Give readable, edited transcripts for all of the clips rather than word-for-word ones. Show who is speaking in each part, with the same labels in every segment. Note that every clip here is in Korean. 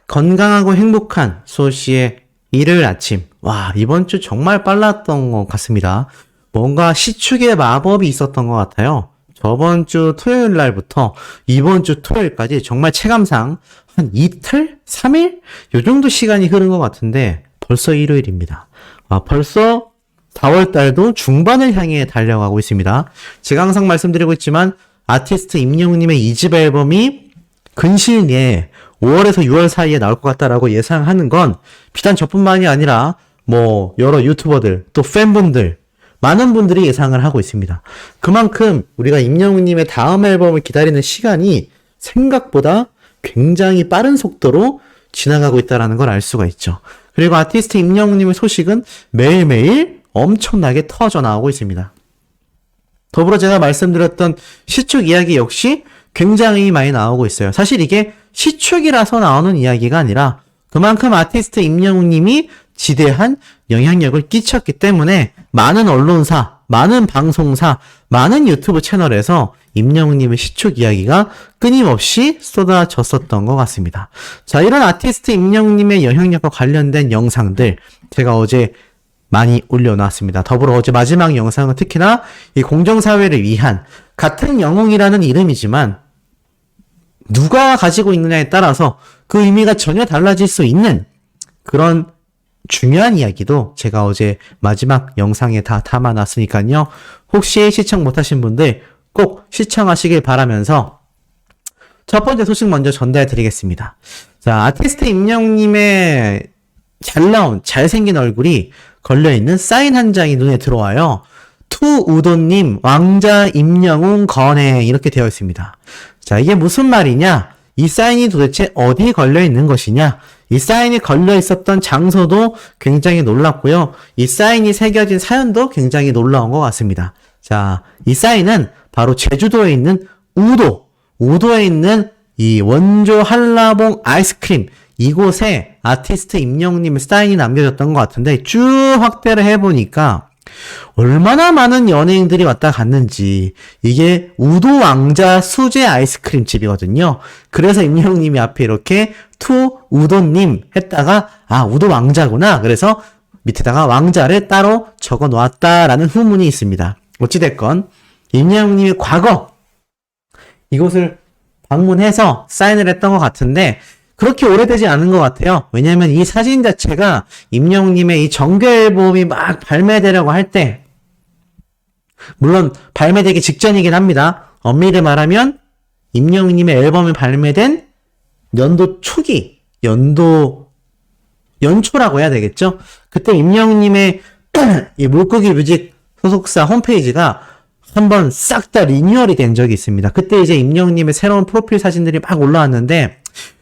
Speaker 1: 건강하고 행복한 수호씨의 일요일 아침. 와, 이번 주 정말 빨랐던 것 같습니다. 뭔가 시축의 마법이 있었던 것 같아요. 저번 주 토요일 날부터 이번 주 토요일까지 정말 체감상 한 이틀? 3일? 요 정도 시간이 흐른 것 같은데 벌써 일요일입니다. 벌써 4월 달도 중반을 향해 달려가고 있습니다. 제가 항상 말씀드리고 있지만 아티스트 임영웅님의 2집 앨범이 근시일 내에 5월에서 6월 사이에 나올 것 같다라고 예상하는 건 비단 저뿐만이 아니라 뭐 여러 유튜버들 또 팬분들 많은 분들이 예상을 하고 있습니다. 그만큼 우리가 임영웅님의 다음 앨범을 기다리는 시간이 생각보다 굉장히 빠른 속도로 지나가고 있다는 걸 알 수가 있죠. 그리고 아티스트 임영웅님의 소식은 매일매일 엄청나게 터져 나오고 있습니다. 더불어 제가 말씀드렸던 시축 이야기 역시 굉장히 많이 나오고 있어요. 사실 이게 시축이라서 나오는 이야기가 아니라 그만큼 아티스트 임영웅님이 지대한 영향력을 끼쳤기 때문에 많은 언론사, 많은 방송사, 많은 유튜브 채널에서 임영웅님의 시축 이야기가 끊임없이 쏟아졌었던 것 같습니다. 자, 이런 아티스트 임영웅님의 영향력과 관련된 영상들 제가 어제 많이 올려놨습니다. 더불어 어제 마지막 영상은 특히나 이 공정사회를 위한 같은 영웅이라는 이름이지만 누가 가지고 있느냐에 따라서 그 의미가 전혀 달라질 수 있는 그런 중요한 이야기도 제가 어제 마지막 영상에 다 담아놨으니까요. 혹시 시청 못하신 분들 꼭 시청하시길 바라면서 첫 번째 소식 먼저 전달해 드리겠습니다. 자, 아티스트 임영웅님의 잘 나온 잘생긴 얼굴이 걸려있는 사인 한 장이 눈에 들어와요. 투우도님 왕자 임영웅 건해 이렇게 되어 있습니다. 자, 이게 무슨 말이냐? 이 사인이 도대체 어디에 걸려있는 것이냐? 이 사인이 걸려있었던 장소도 굉장히 놀랍고요. 이 사인이 새겨진 사연도 굉장히 놀라운 것 같습니다. 자, 이 사인은 바로 제주도에 있는 우도에 있는 이 원조 한라봉 아이스크림 이곳에 아티스트 임영웅님의 사인이 남겨졌던 것 같은데 쭉 확대를 해보니까 얼마나 많은 연예인들이 왔다 갔는지 이게 우도 왕자 수제 아이스크림 집이거든요. 그래서 임영웅님이 앞에 이렇게 투 우도님 했다가 우도 왕자구나. 그래서 밑에다가 왕자를 따로 적어 놓았다라는 후문이 있습니다. 어찌됐건 임영웅님이 과거 이곳을 방문해서 사인을 했던 것 같은데 그렇게 오래되지 않은 것 같아요. 왜냐하면 이 사진 자체가 임영웅님의 이 정규 앨범이 막 발매되려고 할 때 물론 발매되기 직전이긴 합니다. 엄밀히 말하면 임영웅님의 앨범이 발매된 연도 초기, 연초라고 해야 되겠죠? 그때 임영웅님의 이 물고기 뮤직 소속사 홈페이지가 한번 싹 다 리뉴얼이 된 적이 있습니다. 그때 이제 임영웅님의 새로운 프로필 사진들이 막 올라왔는데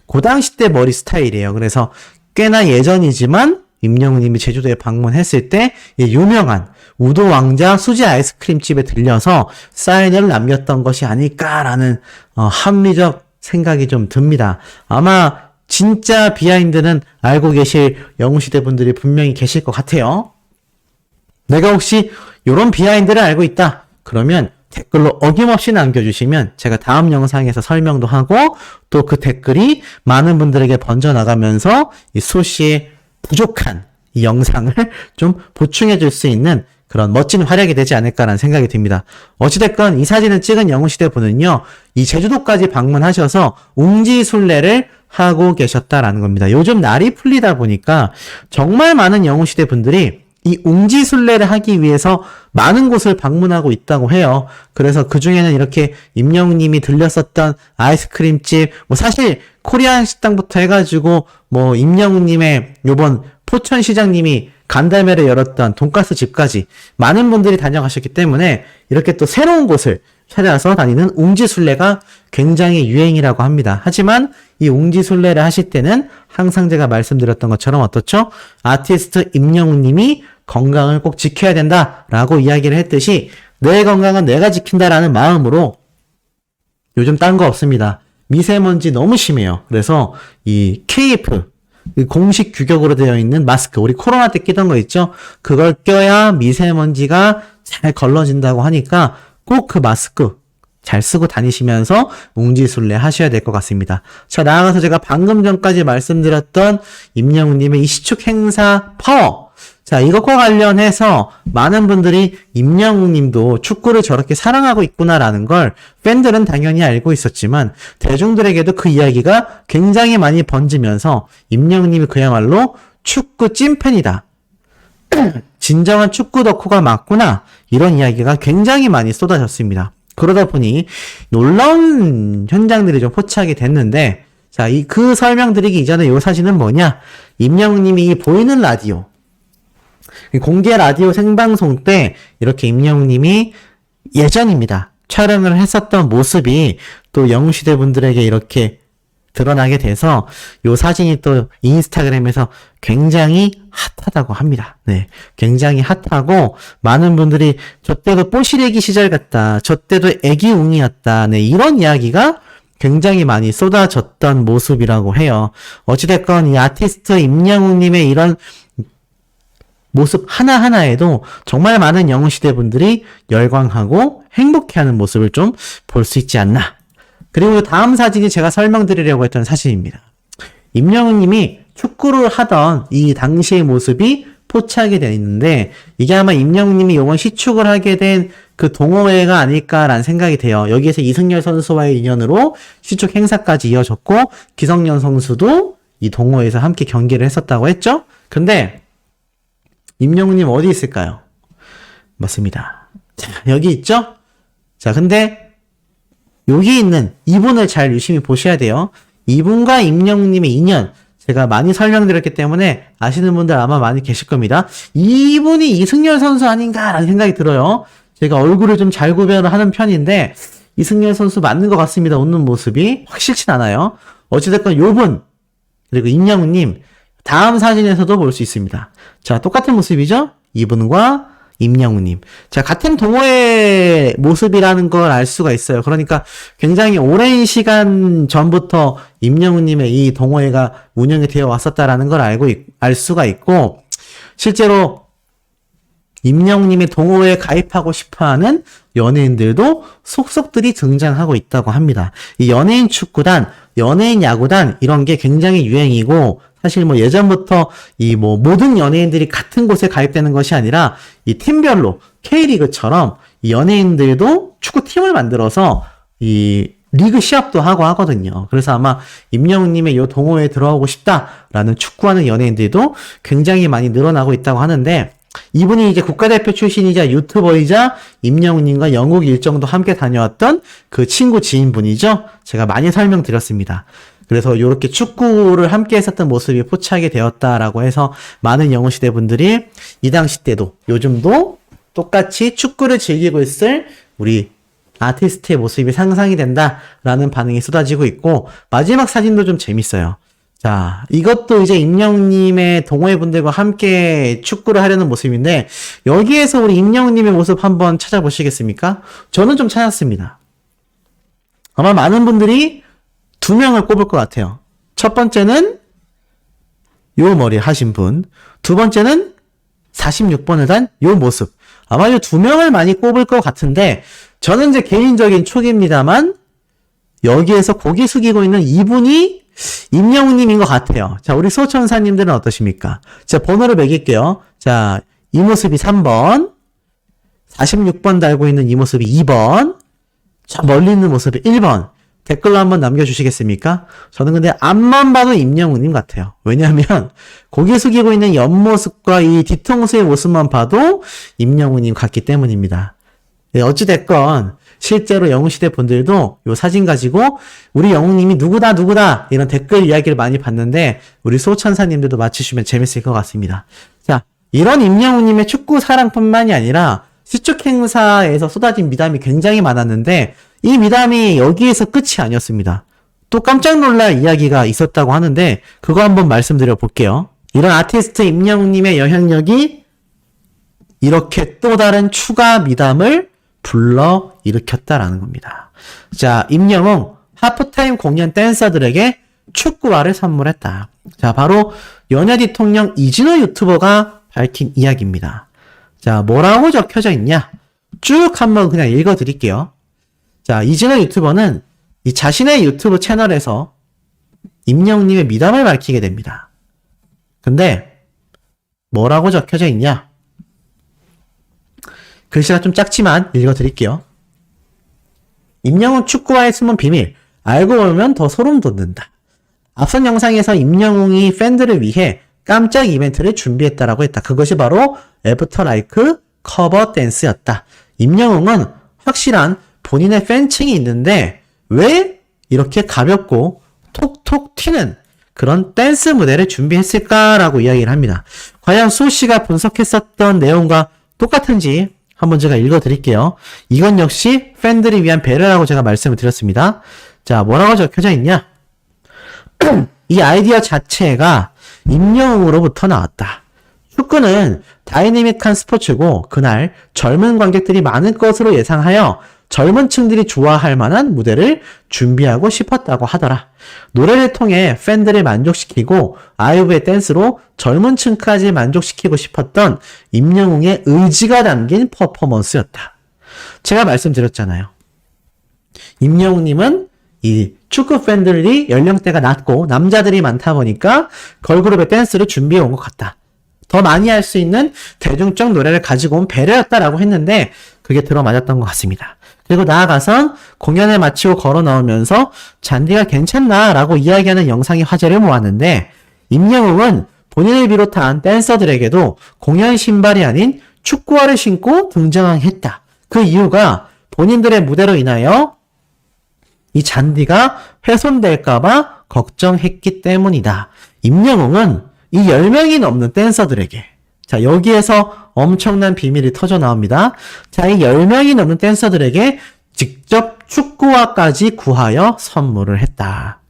Speaker 1: 그 당시 때 머리 스타일이에요. 그래서 꽤나 예전이지만 임영웅님이 제주도에 방문했을 때 유명한 우도 왕자 수제 아이스크림 집에 들려서 사인을 남겼던 것이 아닐까라는 합리적 생각이 좀 듭니다. 아마 진짜 비하인드는 알고 계실 영웅시대 분들이 분명히 계실 것 같아요. 내가 혹시 이런 비하인드를 알고 있다. 그러면 댓글로 어김없이 남겨주시면 제가 다음 영상에서 설명도 하고 또 그 댓글이 많은 분들에게 번져나가면서 이 수호씨의 부족한 이 영상을 좀 보충해 줄 수 있는 그런 멋진 활약이 되지 않을까라는 생각이 듭니다. 어찌됐건 이 사진을 찍은 영웅시대 분은요, 이 제주도까지 방문하셔서 웅지순례를 하고 계셨다라는 겁니다. 요즘 날이 풀리다 보니까 정말 많은 영웅시대 분들이 이 웅지순례를 하기 위해서 많은 곳을 방문하고 있다고 해요. 그래서 그 중에는 이렇게 임영웅님이 들렸었던 아이스크림집, 사실 코리안 식당부터 해가지고 임영웅님의 요번 포천시장님이 간담회를 열었던 돈가스 집까지 많은 분들이 다녀가셨기 때문에 이렇게 또 새로운 곳을 찾아서 다니는 웅지순례가 굉장히 유행이라고 합니다. 하지만 이 웅지순례를 하실 때는 항상 제가 말씀드렸던 것처럼 어떻죠? 아티스트 임영웅님이 건강을 꼭 지켜야 된다라고 이야기를 했듯이 내 건강은 내가 지킨다라는 마음으로 요즘 딴 거 없습니다. 미세먼지 너무 심해요. 그래서 이 KF 공식 규격으로 되어 있는 마스크, 우리 코로나 때 끼던 거 있죠? 그걸 껴야 미세먼지가 잘 걸러진다고 하니까 꼭 그 마스크 잘 쓰고 다니시면서 웅지순례 하셔야 될 것 같습니다. 자, 나아가서 제가 방금 전까지 말씀드렸던 임영웅님의 이 시축 행사 파워. 자, 이것과 관련해서 많은 분들이 임영웅님도 축구를 저렇게 사랑하고 있구나라는 걸 팬들은 당연히 알고 있었지만 대중들에게도 그 이야기가 굉장히 많이 번지면서 임영웅님이 그야말로 축구 찐팬이다. 진정한 축구 덕후가 맞구나. 이런 이야기가 굉장히 많이 쏟아졌습니다. 그러다 보니 놀라운 현장들이 좀 포착이 됐는데, 자, 그 설명드리기 이전에 이 사진은 뭐냐? 임영웅님이 이 보이는 라디오, 공개 라디오 생방송 때 이렇게 임영웅님이 예전입니다. 촬영을 했었던 모습이 또 영웅시대 분들에게 이렇게 드러나게 돼서 이 사진이 또 인스타그램에서 굉장히 핫하다고 합니다. 네, 굉장히 핫하고 많은 분들이 저 때도 뽀시래기 시절 같다. 저 때도 애기웅이었다. 네, 이런 이야기가 굉장히 많이 쏟아졌던 모습이라고 해요. 어찌됐건 이 아티스트 임영웅님의 이런 모습 하나하나에도 정말 많은 영웅시대 분들이 열광하고 행복해하는 모습을 좀 볼 수 있지 않나. 그리고 다음 사진이 제가 설명드리려고 했던 사진입니다. 임영웅님이 축구를 하던 이 당시의 모습이 포착이 되어 있는데 이게 아마 임영웅님이 이번 시축을 하게 된 그 동호회가 아닐까라는 생각이 돼요. 여기에서 이승열 선수와의 인연으로 시축 행사까지 이어졌고 기성용 선수도 이 동호회에서 함께 경기를 했었다고 했죠. 근데 임영웅님 어디 있을까요? 맞습니다. 자, 여기 있죠? 자, 근데 여기 있는 이분을 잘 유심히 보셔야 돼요. 이분과 임영웅님의 인연, 제가 많이 설명드렸기 때문에 아시는 분들 아마 많이 계실 겁니다. 이분이 이승열 선수 아닌가라는 생각이 들어요. 제가 얼굴을 좀 잘 구별을 하는 편인데 이승열 선수 맞는 것 같습니다. 웃는 모습이 확실치 않아요. 어찌됐건 요분 그리고 임영웅님 다음 사진에서도 볼 수 있습니다. 자, 똑같은 모습이죠? 이분과 임영웅님. 자, 같은 동호회 모습이라는 걸 알 수가 있어요. 그러니까 굉장히 오랜 시간 전부터 임영웅님의 이 동호회가 운영이 되어 왔었다라는 걸 알 수가 있고, 실제로 임영웅님의 동호회에 가입하고 싶어하는 연예인들도 속속들이 등장하고 있다고 합니다. 이 연예인 축구단, 연예인 야구단 이런 게 굉장히 유행이고 사실 뭐 예전부터 이 뭐 모든 연예인들이 같은 곳에 가입되는 것이 아니라 이 팀별로 K리그처럼 이 연예인들도 축구팀을 만들어서 이 리그 시합도 하고 하거든요. 그래서 아마 임영웅님의 이 동호회에 들어가고 싶다라는 축구하는 연예인들도 굉장히 많이 늘어나고 있다고 하는데 이분이 이제 국가대표 출신이자 유튜버이자 임영웅님과 영국 일정도 함께 다녀왔던 그 친구 지인분이죠. 제가 많이 설명드렸습니다. 그래서 이렇게 축구를 함께 했었던 모습이 포착이 되었다라고 해서 많은 영웅시대 분들이 이 당시 때도 요즘도 똑같이 축구를 즐기고 있을 우리 아티스트의 모습이 상상이 된다라는 반응이 쏟아지고 있고 마지막 사진도 좀 재밌어요. 자, 이것도 이제 임영웅님의 동호회 분들과 함께 축구를 하려는 모습인데 여기에서 우리 임영웅님의 모습 한번 찾아보시겠습니까? 저는 좀 찾았습니다. 아마 많은 분들이 두 명을 꼽을 것 같아요. 첫 번째는 요 머리 하신 분, 두 번째는 46번을 단 요 모습. 아마 요 두 명을 많이 꼽을 것 같은데 저는 이제 개인적인 촉입니다만 여기에서 고개 숙이고 있는 이분이 임영웅님인 것 같아요. 자, 우리 소천사님들은 어떠십니까? 자, 번호를 매길게요. 자, 이 모습이 3번, 46번 달고 있는 이 모습이 2번, 저 멀리 있는 모습이 1번. 댓글로 한번 남겨주시겠습니까? 저는 근데 앞만 봐도 임영웅님 같아요. 왜냐하면 고개 숙이고 있는 옆모습과 이 뒤통수의 모습만 봐도 임영웅님 같기 때문입니다. 네, 어찌됐건 실제로 영웅시대 분들도 이 사진 가지고 우리 영웅님이 누구다 이런 댓글 이야기를 많이 봤는데 우리 소천사님들도 맞추시면 재밌을 것 같습니다. 자, 이런 임영웅님의 축구 사랑뿐만이 아니라 시축 행사에서 쏟아진 미담이 굉장히 많았는데 이 미담이 여기에서 끝이 아니었습니다. 또 깜짝 놀랄 이야기가 있었다고 하는데 그거 한번 말씀드려 볼게요. 이런 아티스트 임영웅님의 영향력이 이렇게 또 다른 추가 미담을 불러 일으켰다라는 겁니다. 자, 임영웅 하프타임 공연 댄서들에게 축구화를 선물했다. 자, 바로 연예 대통령 이진호 유튜버가 밝힌 이야기입니다. 자, 뭐라고 적혀져 있냐? 쭉 한번 그냥 읽어드릴게요. 자, 이진호 유튜버는 이 자신의 유튜브 채널에서 임영웅님의 미담을 밝히게 됩니다. 근데 뭐라고 적혀져 있냐? 글씨가 좀 작지만 읽어드릴게요. 임영웅 축구와의 숨은 비밀, 알고 보면 더 소름 돋는다. 앞선 영상에서 임영웅이 팬들을 위해 깜짝 이벤트를 준비했다라고 했다. 그것이 바로 애프터 라이크 커버 댄스였다. 임영웅은 확실한 본인의 팬층이 있는데 왜 이렇게 가볍고 톡톡 튀는 그런 댄스 무대를 준비했을까라고 이야기를 합니다. 과연 수호씨가 분석했었던 내용과 똑같은지 한번 제가 읽어드릴게요. 이건 역시 팬들을 위한 배려라고 제가 말씀을 드렸습니다. 자, 뭐라고 적혀져 있냐? 이 아이디어 자체가 임영웅으로부터 나왔다. 축구는 다이내믹한 스포츠고 그날 젊은 관객들이 많을 것으로 예상하여 젊은 층들이 좋아할 만한 무대를 준비하고 싶었다고 하더라. 노래를 통해 팬들을 만족시키고 아이브의 댄스로 젊은 층까지 만족시키고 싶었던 임영웅의 의지가 담긴 퍼포먼스였다. 제가 말씀드렸잖아요. 임영웅님은 이 축구 팬들이 연령대가 낮고 남자들이 많다 보니까 걸그룹의 댄스를 준비해 온 것 같다. 더 많이 할 수 있는 대중적 노래를 가지고 온 배려였다라고 했는데 그게 들어맞았던 것 같습니다. 그리고 나아가선 공연을 마치고 걸어 나오면서 잔디가 괜찮나라고 이야기하는 영상이 화제를 모았는데 임영웅은 본인을 비롯한 댄서들에게도 공연 신발이 아닌 축구화를 신고 등장했다. 그 이유가 본인들의 무대로 인하여 이 잔디가 훼손될까봐 걱정했기 때문이다. 임영웅은 이 10명이 넘는 댄서들에게 자, 여기에서 엄청난 비밀이 터져 나옵니다. 자, 이 10명이 넘는 댄서들에게 직접 축구화까지 구하여 선물을 했다.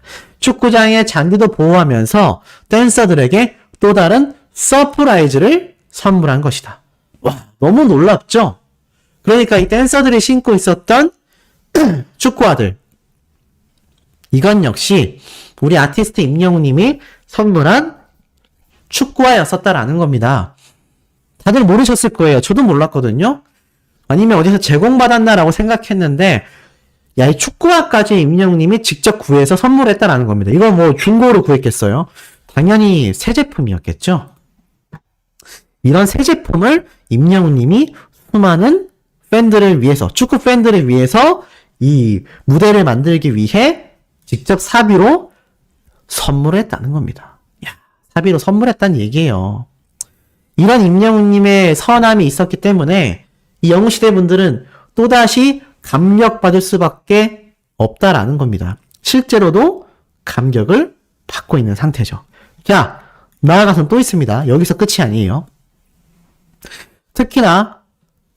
Speaker 1: 축구장의 잔디도 보호하면서 댄서들에게 또 다른 서프라이즈를 선물한 것이다. 와, 너무 놀랍죠? 그러니까 이 댄서들이 신고 있었던 축구화들. 이건 역시 우리 아티스트 임영웅님이 선물한 축구화였었다라는 겁니다. 다들 모르셨을 거예요. 저도 몰랐거든요. 아니면 어디서 제공받았나라고 생각했는데 야, 이 축구화까지 임영웅님이 직접 구해서 선물했다라는 겁니다. 이거 뭐 중고로 구했겠어요? 당연히 새 제품이었겠죠. 이런 새 제품을 임영웅님이 수많은 팬들을 위해서, 축구 팬들을 위해서 이 무대를 만들기 위해 직접 사비로 선물했다는 겁니다. 야, 사비로 선물했다는 얘기예요. 이런 임영웅님의 선함이 있었기 때문에 이 영웅시대 분들은 또다시 감격받을 수밖에 없다라는 겁니다. 실제로도 감격을 받고 있는 상태죠. 자, 나아가서는 또 있습니다. 여기서 끝이 아니에요. 특히나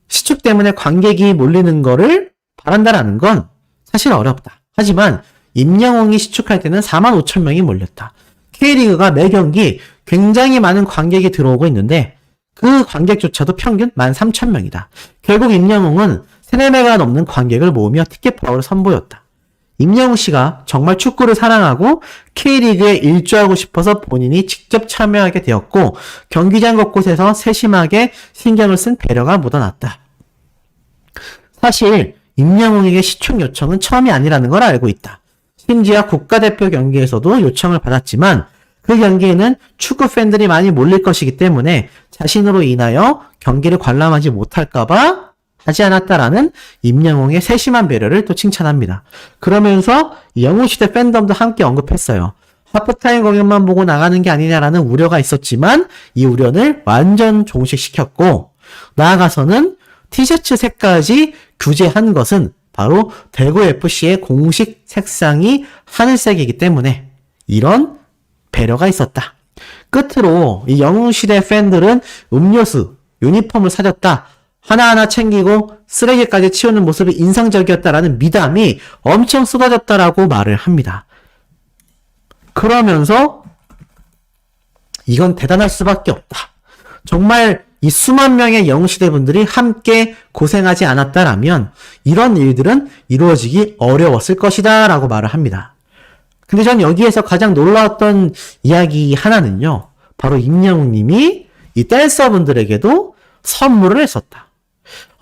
Speaker 1: 시축 때문에 관객이 몰리는 거를 바란다라는 건 사실 어렵다. 하지만 임영웅이 시축할 때는 45,000명이 몰렸다. K리그가 매 경기 굉장히 많은 관객이 들어오고 있는데 그 관객조차도 평균 13,000명이다. 결국 임영웅은 3-4배가 넘는 관객을 모으며 티켓 파워를 선보였다. 임영웅 씨가 정말 축구를 사랑하고 K리그에 일조하고 싶어서 본인이 직접 참여하게 되었고 경기장 곳곳에서 세심하게 신경을 쓴 배려가 묻어났다. 사실 임영웅에게 시축 요청은 처음이 아니라는 걸 알고 있다. 심지어 국가대표 경기에서도 요청을 받았지만 그 경기에는 축구 팬들이 많이 몰릴 것이기 때문에 자신으로 인하여 경기를 관람하지 못할까봐 하지 않았다라는 임영웅의 세심한 배려를 또 칭찬합니다. 그러면서 영웅시대 팬덤도 함께 언급했어요. 하프타임 공연만 보고 나가는 게 아니냐라는 우려가 있었지만 이 우려를 완전 종식시켰고 나아가서는 티셔츠 색까지 규제한 것은 바로 대구FC의 공식 색상이 하늘색이기 때문에 이런 배려가 있었다. 끝으로 이 영웅시대 팬들은 음료수, 유니폼을 사줬다. 하나하나 챙기고 쓰레기까지 치우는 모습이 인상적이었다라는 미담이 엄청 쏟아졌다라고 말을 합니다. 그러면서 이건 대단할 수밖에 없다. 정말 이 수만 명의 영웅시대 분들이 함께 고생하지 않았다라면 이런 일들은 이루어지기 어려웠을 것이다 라고 말을 합니다. 근데 전 여기에서 가장 놀라웠던 이야기 하나는요. 바로 임영웅 님이 이 댄서분들에게도 선물을 했었다.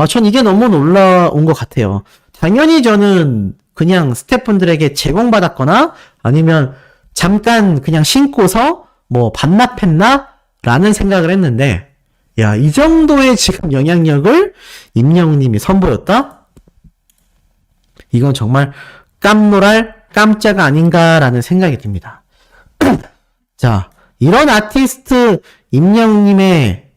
Speaker 1: 전 이게 너무 놀라운 것 같아요. 당연히 저는 그냥 스태프분들에게 제공받았거나 아니면 잠깐 그냥 신고서 뭐 반납했나? 라는 생각을 했는데, 야, 이 정도의 지금 영향력을 임영웅님이 선보였다? 이건 정말 깜놀할 깜짝 아닌가라는 생각이 듭니다. 자, 이런 아티스트 임영웅님의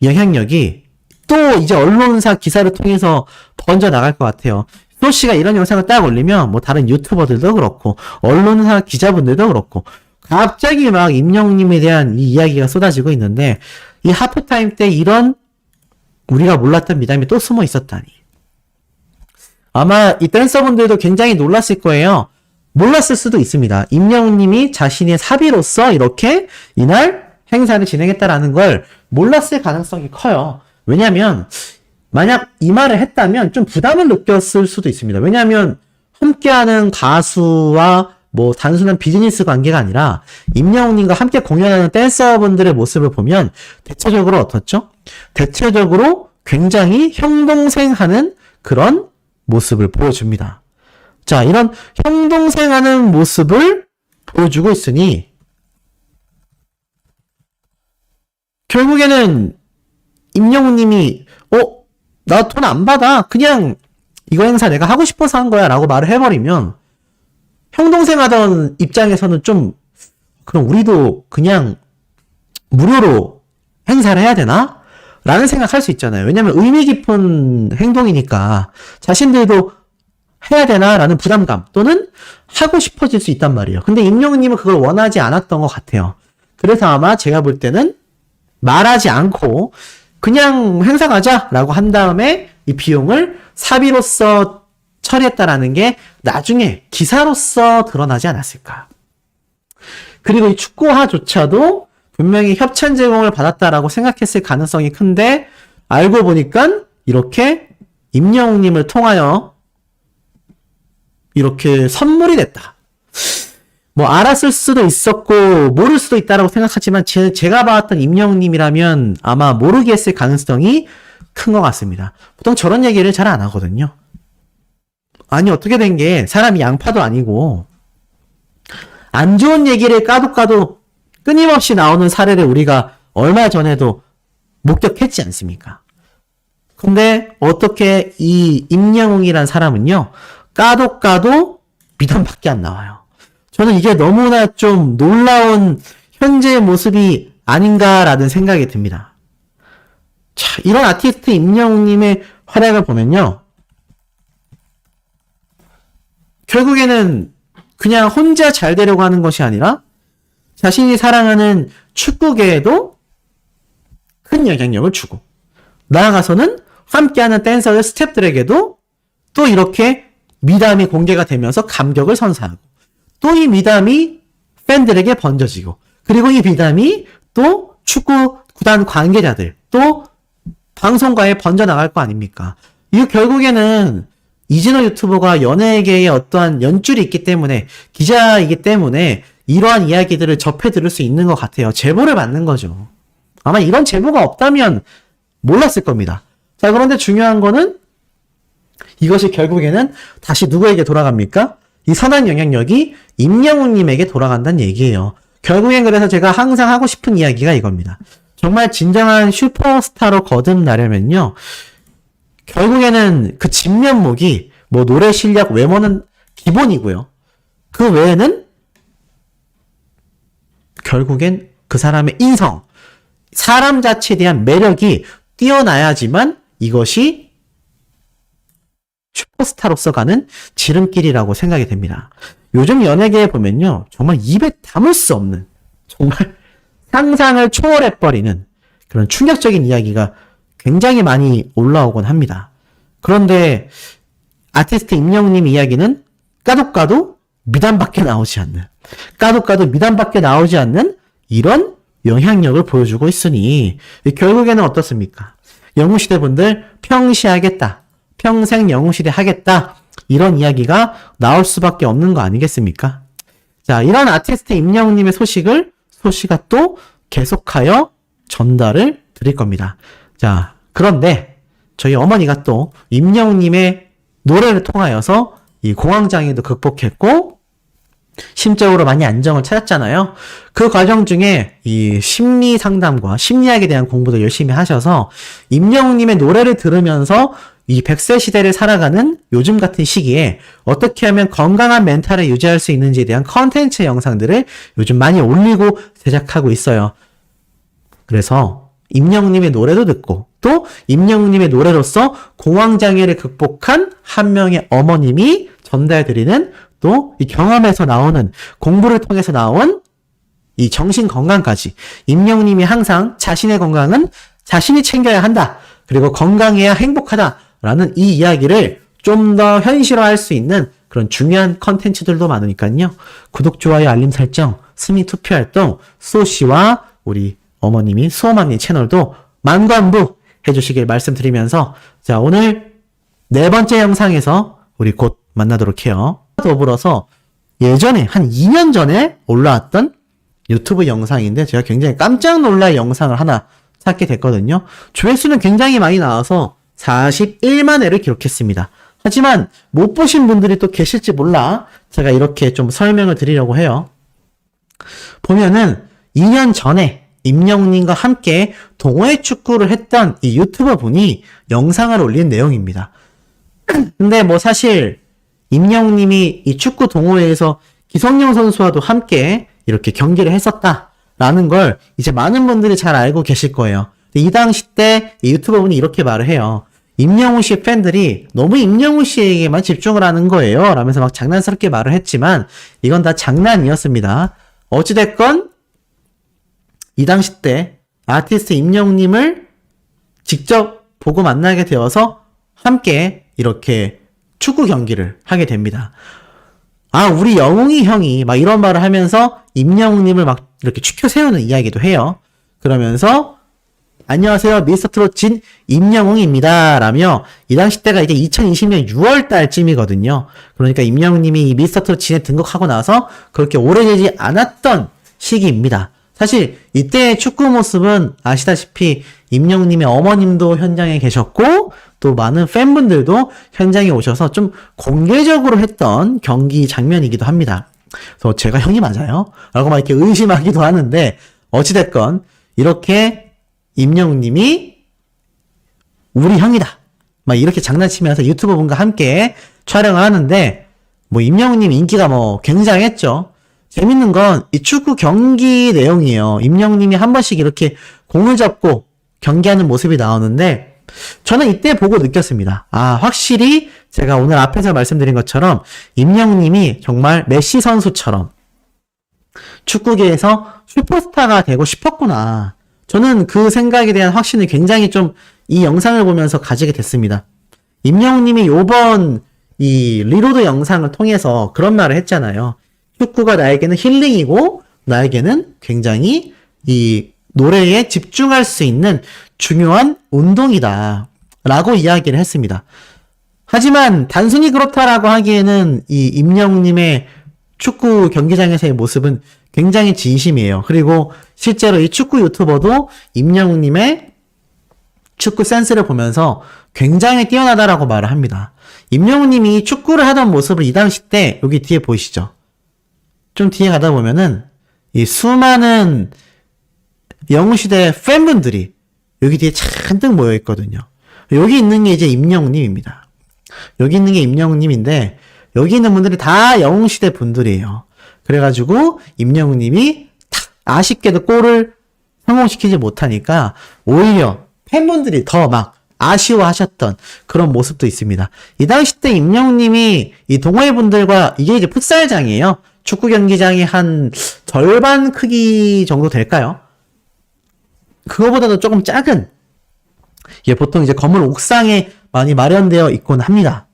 Speaker 1: 영향력이 또 이제 언론사 기사를 통해서 번져 나갈 것 같아요. 소 씨가 이런 영상을 딱 올리면 뭐 다른 유튜버들도 그렇고 언론사 기자분들도 그렇고 갑자기 막 임영웅님에 대한 이 이야기가 쏟아지고 있는데, 이 하프타임 때 이런 우리가 몰랐던 미담이 또 숨어 있었다니. 아마 이 댄서분들도 굉장히 놀랐을 거예요. 몰랐을 수도 있습니다. 임영웅님이 자신의 사비로서 이렇게 이날 행사를 진행했다라는 걸 몰랐을 가능성이 커요. 왜냐면 만약 이 말을 했다면 좀 부담을 느꼈을 수도 있습니다. 왜냐면 함께하는 가수와 뭐 단순한 비즈니스 관계가 아니라 임영웅님과 함께 공연하는 댄서분들의 모습을 보면 대체적으로 어떻죠? 대체적으로 굉장히 형동생 하는 그런 모습을 보여줍니다. 자, 이런 형동생 하는 모습을 보여주고 있으니 결국에는 임영웅님이 나 돈 안 받아. 그냥 이거 행사 내가 하고 싶어서 한 거야 라고 말을 해버리면 형동생 하던 입장에서는 좀 그럼 우리도 그냥 무료로 행사를 해야 되나? 라는 생각할 수 있잖아요. 왜냐면 의미 깊은 행동이니까 자신들도 해야 되나? 라는 부담감 또는 하고 싶어질 수 있단 말이에요. 근데 임영웅님은 그걸 원하지 않았던 것 같아요. 그래서 아마 제가 볼 때는 말하지 않고 그냥 행사 가자 라고 한 다음에 이 비용을 사비로서 처리했다라는 게 나중에 기사로서 드러나지 않았을까. 그리고 이 축구화조차도 분명히 협찬 제공을 받았다라고 생각했을 가능성이 큰데 알고 보니까 이렇게 임영웅님을 통하여 이렇게 선물이 됐다. 뭐 알았을 수도 있었고 모를 수도 있다라고 생각하지만 제가 봤던 임영웅님이라면 아마 모르게 했을 가능성이 큰 것 같습니다. 보통 저런 얘기를 잘 안 하거든요. 아니 어떻게 된 게 사람이 양파도 아니고 안 좋은 얘기를 까도 끊임없이 나오는 사례를 우리가 얼마 전에도 목격했지 않습니까? 근데 어떻게 이 임영웅이란 사람은요 까도 미담밖에 안 나와요. 저는 이게 너무나 좀 놀라운 현재의 모습이 아닌가라는 생각이 듭니다. 자, 이런 아티스트 임영웅님의 활약을 보면요. 결국에는 그냥 혼자 잘 되려고 하는 것이 아니라 자신이 사랑하는 축구계에도 큰 영향력을 주고 나아가서는 함께하는 댄서들 스태프들에게도 또 이렇게 미담이 공개가 되면서 감격을 선사하고 또 이 미담이 팬들에게 번져지고 그리고 이 미담이 또 축구 구단 관계자들 또 방송가에 번져나갈 거 아닙니까? 이거 결국에는 이진호 유튜버가 연예계에 어떠한 연줄이 있기 때문에 기자이기 때문에 이러한 이야기들을 접해 들을 수 있는 것 같아요. 제보를 받는 거죠. 아마 이런 제보가 없다면 몰랐을 겁니다. 자, 그런데 중요한 거는 이것이 결국에는 다시 누구에게 돌아갑니까? 이 선한 영향력이 임영웅님에게 돌아간다는 얘기예요. 결국엔 그래서 제가 항상 하고 싶은 이야기가 이겁니다. 정말 진정한 슈퍼스타로 거듭나려면요. 결국에는 그 진면목이 뭐 노래 실력, 외모는 기본이고요. 그 외에는 결국엔 그 사람의 인성, 사람 자체에 대한 매력이 뛰어나야지만 이것이 슈퍼스타로서 가는 지름길이라고 생각이 됩니다. 요즘 연예계에 보면요. 정말 입에 담을 수 없는 정말 상상을 초월해버리는 그런 충격적인 이야기가 굉장히 많이 올라오곤 합니다. 그런데 아티스트 임영웅님 이야기는 까도 미담밖에 나오지 않는 까도 미담밖에 나오지 않는 이런 영향력을 보여주고 있으니 결국에는 어떻습니까? 영웅시대 분들 평시하겠다. 평생 영웅시대 하겠다. 이런 이야기가 나올 수밖에 없는 거 아니겠습니까? 자, 이런 아티스트 임영웅님의 소식가 또 계속하여 전달을 드릴 겁니다. 자, 그런데 저희 어머니가 또 임영웅님의 노래를 통하여서 이 공황장애도 극복했고 심적으로 많이 안정을 찾았잖아요. 그 과정 중에 이 심리 상담과 심리학에 대한 공부도 열심히 하셔서 임영웅님의 노래를 들으면서 이 100세 시대를 살아가는 요즘 같은 시기에 어떻게 하면 건강한 멘탈을 유지할 수 있는지에 대한 컨텐츠 영상들을 요즘 많이 올리고 제작하고 있어요. 그래서 임영웅님의 노래도 듣고 또 임영웅님의 노래로서 공황장애를 극복한 한 명의 어머님이 전달드리는 또 이 경험에서 나오는 공부를 통해서 나온 이 정신 건강까지 임영웅님이 항상 자신의 건강은 자신이 챙겨야 한다. 그리고 건강해야 행복하다라는 이 이야기를 좀 더 현실화할 수 있는 그런 중요한 컨텐츠들도 많으니까요. 구독, 좋아요, 알림 설정, 스미 투표 활동, 수호씨와 우리 어머님이 수호맘님 채널도 만관부 해주시길 말씀드리면서 자, 오늘 네 번째 영상에서 우리 곧 만나도록 해요. 더불어서 예전에 한 2년 전에 올라왔던 유튜브 영상인데 제가 굉장히 깜짝 놀랄 영상을 하나 찾게 됐거든요. 조회수는 굉장히 많이 나와서 41만 회를 기록했습니다. 하지만 못 보신 분들이 또 계실지 몰라 제가 이렇게 좀 설명을 드리려고 해요. 보면은 2년 전에 임영웅님과 함께 동호회 축구를 했던 이 유튜버 분이 영상을 올린 내용입니다. 근데 뭐 사실 임영웅님이 이 축구 동호회에서 기성용 선수와도 함께 이렇게 경기를 했었다라는 걸 이제 많은 분들이 잘 알고 계실 거예요. 이 당시 때 이 유튜버 분이 이렇게 말을 해요. 임영웅 씨 팬들이 너무 임영웅 씨에게만 집중을 하는 거예요. 라면서 막 장난스럽게 말을 했지만 이건 다 장난이었습니다. 어찌됐건 이 당시 때 아티스트 임영웅님을 직접 보고 만나게 되어서 함께 이렇게 축구 경기를 하게 됩니다. 아, 우리 영웅이 형이 막 이런 말을 하면서 임영웅님을 막 이렇게 추켜 세우는 이야기도 해요. 그러면서 안녕하세요, 미스터 트롯 진 임영웅입니다. 라며 이 당시 때가 이제 2020년 6월 달쯤이거든요. 그러니까 임영웅님이 이 미스터 트롯 진에 등극하고 나서 그렇게 오래되지 않았던 시기입니다. 사실 이때의 축구 모습은 아시다시피 임영웅님의 어머님도 현장에 계셨고 또 많은 팬분들도 현장에 오셔서 좀 공개적으로 했던 경기 장면이기도 합니다. 그래서 제가 형이 맞아요? 라고 막 이렇게 의심하기도 하는데 어찌됐건 이렇게 임영웅님이 우리 형이다 막 이렇게 장난치면서 유튜버 분과 함께 촬영을 하는데 뭐 임영웅님 인기가 뭐 굉장했죠. 재밌는 건 이 축구 경기 내용이에요. 임영웅님이 한 번씩 이렇게 공을 잡고 경기하는 모습이 나오는데 저는 이때 보고 느꼈습니다. 아, 확실히 제가 오늘 앞에서 말씀드린 것처럼 임영웅님이 정말 메시 선수처럼 축구계에서 슈퍼스타가 되고 싶었구나. 저는 그 생각에 대한 확신을 굉장히 좀 이 영상을 보면서 가지게 됐습니다. 임영웅님이 요번 이 리로드 영상을 통해서 그런 말을 했잖아요. 축구가 나에게는 힐링이고 나에게는 굉장히 이 노래에 집중할 수 있는 중요한 운동이다 라고 이야기를 했습니다. 하지만 단순히 그렇다라고 하기에는 이 임영웅님의 축구 경기장에서의 모습은 굉장히 진심이에요. 그리고 실제로 이 축구 유튜버도 임영웅님의 축구 센스를 보면서 굉장히 뛰어나다라고 말을 합니다. 임영웅님이 축구를 하던 모습을 이 당시 때 여기 뒤에 보이시죠? 좀 뒤에 가다 보면은 이 수많은 영웅시대 팬분들이 여기 뒤에 잔뜩 모여 있거든요. 여기 있는 게 이제 임영웅님입니다. 여기 있는 게 임영웅님인데 여기 있는 분들이 다 영웅시대 분들이에요. 그래가지고 임영웅님이 아쉽게도 골을 성공시키지 못하니까 오히려 팬분들이 더 막 아쉬워하셨던 그런 모습도 있습니다. 이 당시 때 임영웅님이 이 동호회분들과 이게 이제 풋살장이에요. 축구 경기장이 한 절반 크기 정도 될까요? 그거보다도 조금 작은, 예, 보통 이제 건물 옥상에 많이 마련되어 있곤 합니다.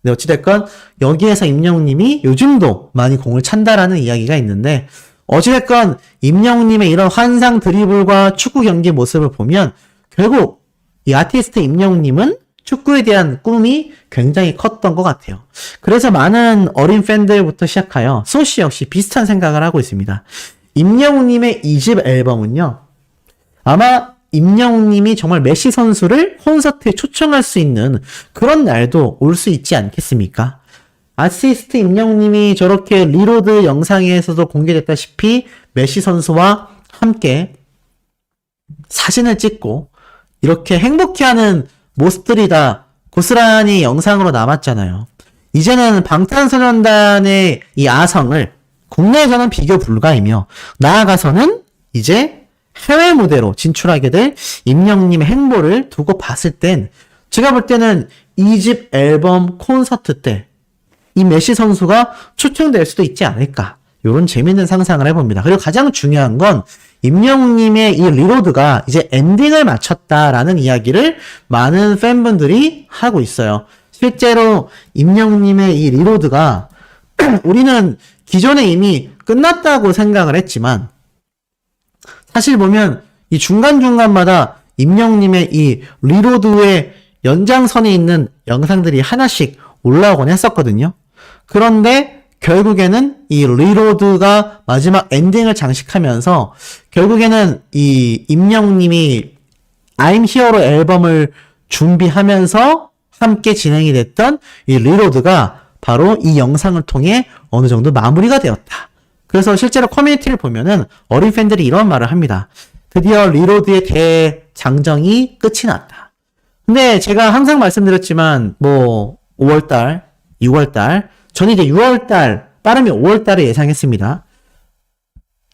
Speaker 1: 네, 어찌됐건 여기에서 임영웅님이 요즘도 많이 공을 찬다라는 이야기가 있는데 어찌됐건 임영웅님의 이런 환상 드리블과 축구 경기 모습을 보면 결국 이 아티스트 임영웅님은 축구에 대한 꿈이 굉장히 컸던 것 같아요. 그래서 많은 어린 팬들부터 시작하여 소씨 역시 비슷한 생각을 하고 있습니다. 임영웅님의 2집 앨범은요, 아마 임영웅님이 정말 메시 선수를 콘서트에 초청할 수 있는 그런 날도 올 수 있지 않겠습니까? 아시스트 임영웅님이 저렇게 리로드 영상에서도 공개됐다시피 메시 선수와 함께 사진을 찍고 이렇게 행복해하는 모습들이 다 고스란히 영상으로 남았잖아요. 이제는 방탄소년단의 이 아성을 국내에서는 비교 불가이며 나아가서는 이제 해외 무대로 진출하게 될 임영웅님의 행보를 두고 봤을 땐 제가 볼 때는 2집 앨범 콘서트 때 이 메시 선수가 초청될 수도 있지 않을까, 이런 재밌는 상상을 해봅니다. 그리고 가장 중요한 건 임영웅님의 이 리로드가 이제 엔딩을 마쳤다라는 이야기를 많은 팬분들이 하고 있어요. 실제로 임영웅님의 이 리로드가 우리는 기존에 이미 끝났다고 생각을 했지만 사실 보면 이 중간중간마다 임영웅님의 이 리로드의 연장선에 있는 영상들이 하나씩 올라오곤 했었거든요. 그런데 결국에는 이 리로드가 마지막 엔딩을 장식하면서 결국에는 이 임영웅님이 I'm Hero 앨범을 준비하면서 함께 진행이 됐던 이 리로드가 바로 이 영상을 통해 어느 정도 마무리가 되었다. 그래서 실제로 커뮤니티를 보면은 어린 팬들이 이런 말을 합니다. 드디어 리로드의 대장정이 끝이 났다. 근데 제가 항상 말씀드렸지만 뭐 5월달, 6월달, 저는 이제 6월달, 빠르면 5월달을 예상했습니다.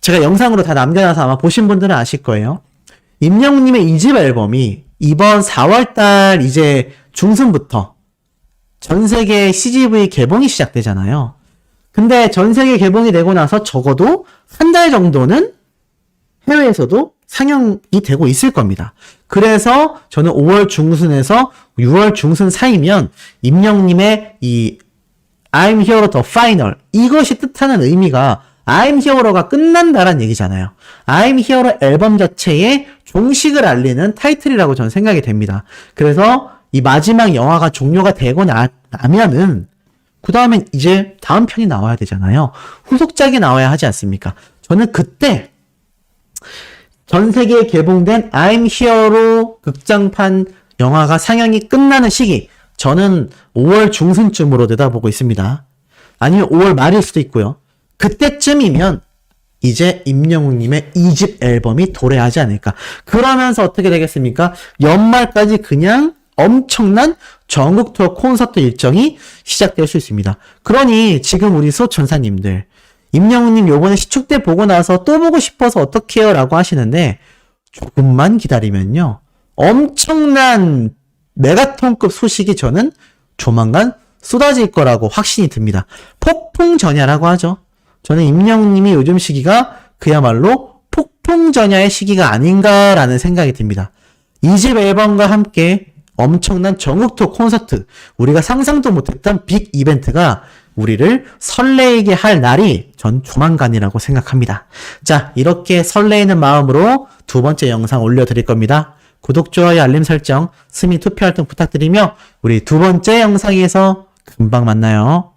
Speaker 1: 제가 영상으로 다 남겨놔서 아마 보신 분들은 아실 거예요. 임영웅님의 2집 앨범이 이번 4월달 이제 중순부터 전세계 CGV 개봉이 시작되잖아요. 근데 전세계 개봉이 되고 나서 적어도 한 달 정도는 해외에서도 상영이 되고 있을 겁니다. 그래서 저는 5월 중순에서 6월 중순 사이면 임영웅님의 이 I'm Hero the Final, 이것이 뜻하는 의미가 I'm Hero가 끝난다란 얘기잖아요. I'm Hero 앨범 자체의 종식을 알리는 타이틀이라고 저는 생각이 됩니다. 그래서 이 마지막 영화가 종료가 되고 나면은 그 다음엔 이제 다음 편이 나와야 되잖아요. 후속작이 나와야 하지 않습니까? 저는 그때 전 세계에 개봉된 I'm Hero 극장판 영화가 상영이 끝나는 시기, 저는 5월 중순쯤으로 내다보고 있습니다. 아니면 5월 말일 수도 있고요. 그때쯤이면 이제 임영웅님의 2집 앨범이 도래하지 않을까. 그러면서 어떻게 되겠습니까? 연말까지 그냥 엄청난 전국 투어 콘서트 일정이 시작될 수 있습니다. 그러니 지금 우리 소천사님들, 임영웅님 요번에 시축 때 보고 나서 또 보고 싶어서 어떡해요? 라고 하시는데 조금만 기다리면요, 엄청난 메가톤급 소식이 저는 조만간 쏟아질 거라고 확신이 듭니다. 폭풍전야라고 하죠. 저는 임영웅님이 요즘 시기가 그야말로 폭풍전야의 시기가 아닌가라는 생각이 듭니다. 2집 앨범과 함께 엄청난 전국 투어 콘서트, 우리가 상상도 못했던 빅 이벤트가 우리를 설레게 할 날이 전 조만간이라고 생각합니다. 자, 이렇게 설레이는 마음으로 두 번째 영상 올려드릴 겁니다. 구독, 좋아요, 알림 설정, 스미 투표 활동 부탁드리며 우리 두 번째 영상에서 금방 만나요.